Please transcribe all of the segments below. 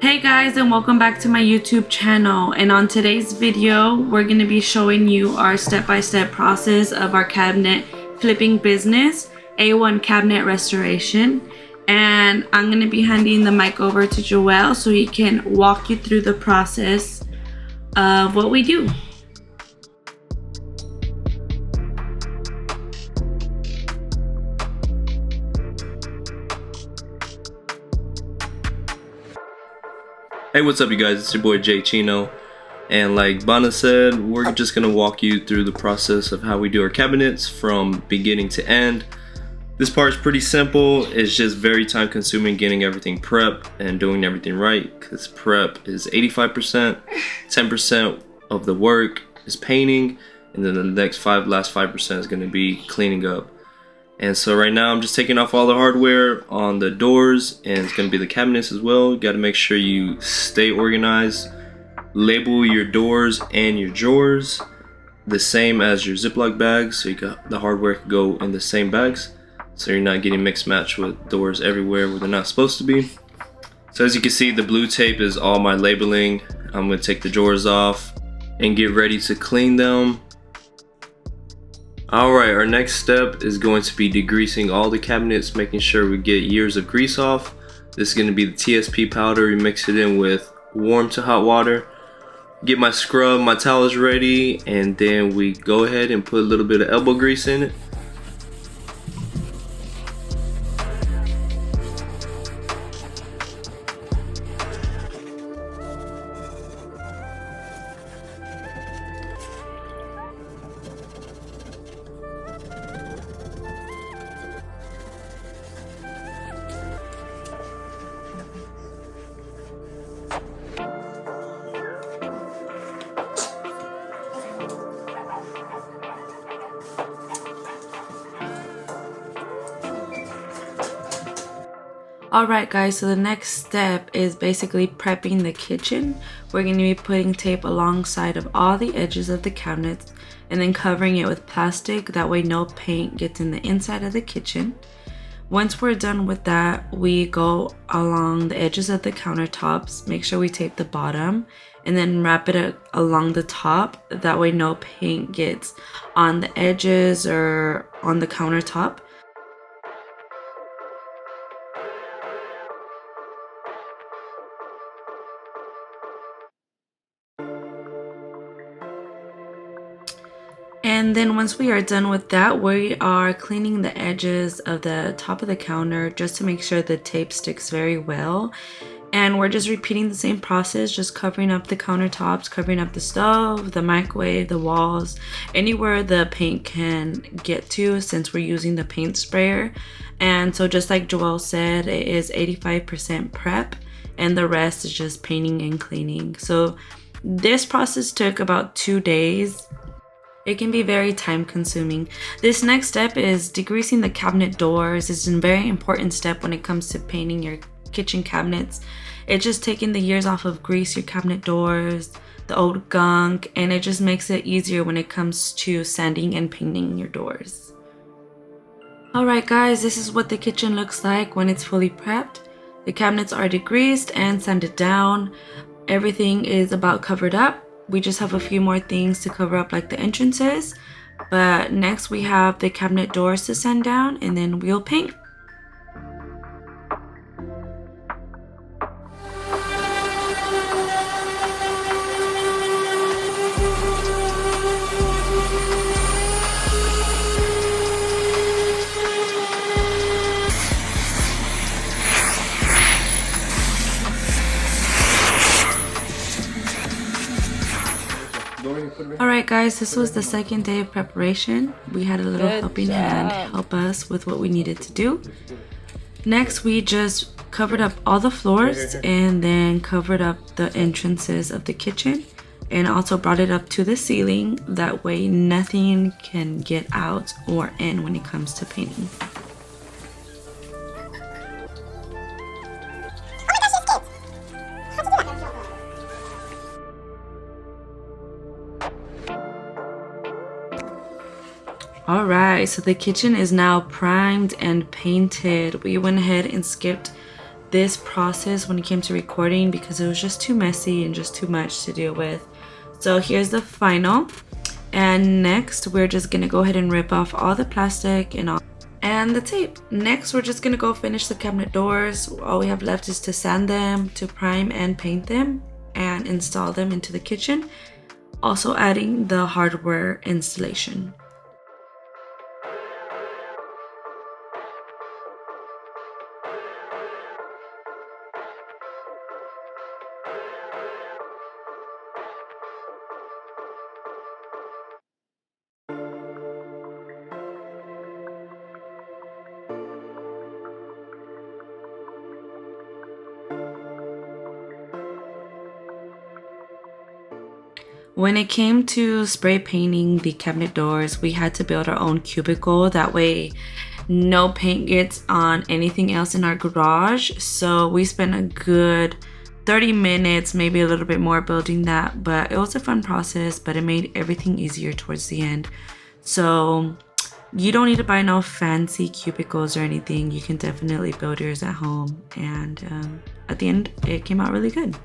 Hey guys, and welcome back to my YouTube channel. And on today's video we're going to be showing you our step-by-step process of our cabinet flipping business, A1 cabinet restoration. And I'm going to be handing the mic over to Joel so he can walk you through the process of what we do. Hey, what's up you guys, it's your boy Jay Chino, and like Bana said, we're just gonna walk you through the process of how we do our cabinets from beginning to end. This part is pretty simple. It's just very time consuming getting everything prepped and doing everything right, because prep is 85%, 10% of the work is painting, and then the next last 5% is going to be cleaning up. And so right now I'm just taking off all the hardware on the doors, and it's going to be the cabinets as well. You got to make sure you stay organized. Label your doors and your drawers the same as your Ziploc bags, so you got the hardware can go in the same bags, so you're not getting mixed match with doors everywhere where they're not supposed to be. So as you can see, the blue tape is all my labeling. I'm going to take the drawers off and get ready to clean them. Alright, our next step is going to be degreasing all the cabinets, making sure we get years of grease off. This is going to be the TSP powder. We mix it in with warm to hot water. Get my scrub, my towels ready, and then we go ahead and put a little bit of elbow grease in it. Alright guys, so the next step is basically prepping the kitchen. We're going to be putting tape alongside of all the edges of the cabinets and then covering it with plastic, that way no paint gets in the inside of the kitchen. Once we're done with that, we go along the edges of the countertops, make sure we tape the bottom, and then wrap it along the top, that way no paint gets on the edges or on the countertop. And then once we are done with that, we are cleaning the edges of the top of the counter just to make sure the tape sticks very well. And we're just repeating the same process, just covering up the countertops, covering up the stove, the microwave, the walls, anywhere the paint can get to, since we're using the paint sprayer. And so just like Joel said, it is 85% prep and the rest is just painting and cleaning. So this process took about 2 days. It can be very time consuming. This next step is degreasing the cabinet doors. It's a very important step when it comes to painting your kitchen cabinets. It's just taking the years off of grease your cabinet doors, the old gunk, and it just makes it easier when it comes to sanding and painting your doors. Alright guys, this is what the kitchen looks like when it's fully prepped. The cabinets are degreased and sanded down. Everything is about covered up. We just have a few more things to cover up, like the entrances. But next we have the cabinet doors to sand down, and then we'll paint. Alright guys, this was the second day of preparation. We had a little helping hand help us with what we needed to do. Next, we just covered up all the floors and then covered up the entrances of the kitchen, and also brought it up to the ceiling. That way nothing can get out or in when it comes to painting. Alright, so the kitchen is now primed and painted. We went ahead and skipped this process when it came to recording because it was just too messy and just too much to deal with. So here's the final. And next we're just gonna go ahead and rip off all the plastic and the tape. Next we're just gonna go finish the cabinet doors. All we have left is to sand them, to prime and paint them, and install them into the kitchen. Also adding the hardware installation. When it came to spray painting the cabinet doors, we had to build our own cubicle. That way no paint gets on anything else in our garage. So we spent a good 30 minutes, maybe a little bit more, building that. But it was a fun process, but it made everything easier towards the end. So you don't need to buy no fancy cubicles or anything. You can definitely build yours at home. And at the end, it came out really good.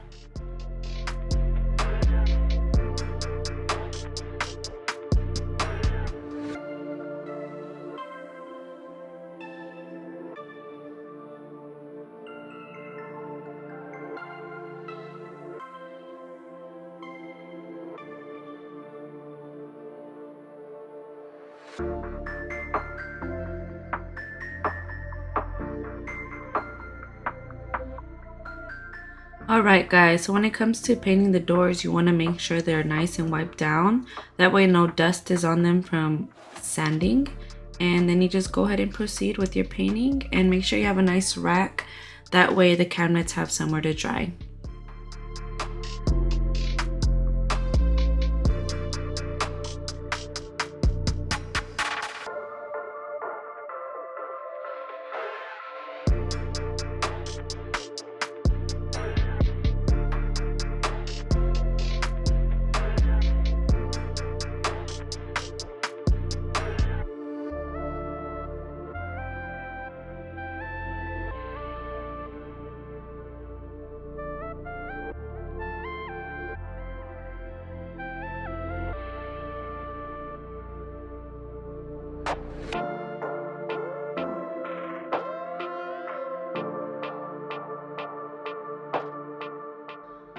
Alright guys, so when it comes to painting the doors, you want to make sure they're nice and wiped down. That way no dust is on them from sanding. And then you just go ahead and proceed with your painting and make sure you have a nice rack. That way the cabinets have somewhere to dry.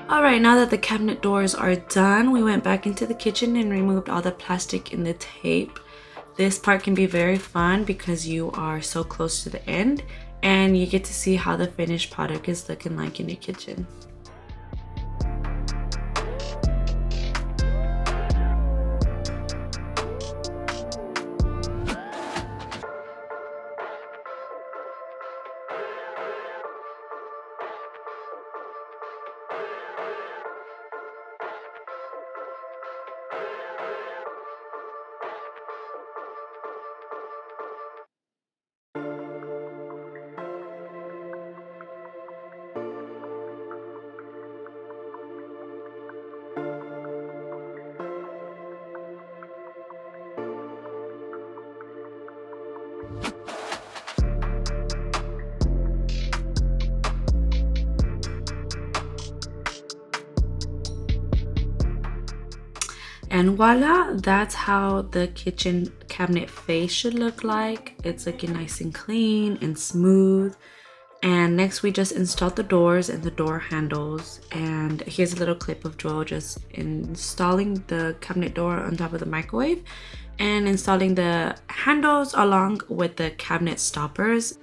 Alright, now that the cabinet doors are done, we went back into the kitchen and removed all the plastic and the tape. This part can be very fun because you are so close to the end and you get to see how the finished product is looking like in your kitchen. And voila, that's how the kitchen cabinet face should look like. It's looking nice and clean and smooth. And next we just installed the doors and the door handles. And here's a little clip of Joel just installing the cabinet door on top of the microwave and installing the handles along with the cabinet stoppers.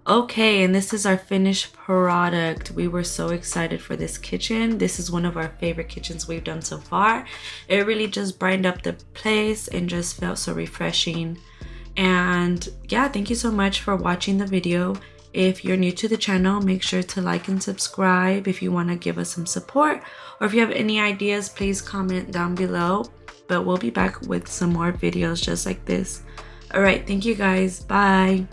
Okay, and this is our finished product. We were so excited for this kitchen. This is one of our favorite kitchens we've done so far. It really just brightened up the place and just felt so refreshing. And yeah, thank you so much for watching the video. If you're new to the channel, make sure to like and subscribe if you want to give us some support, or if you have any ideas, please comment down below. But we'll be back with some more videos just like this. All right, thank you guys. Bye.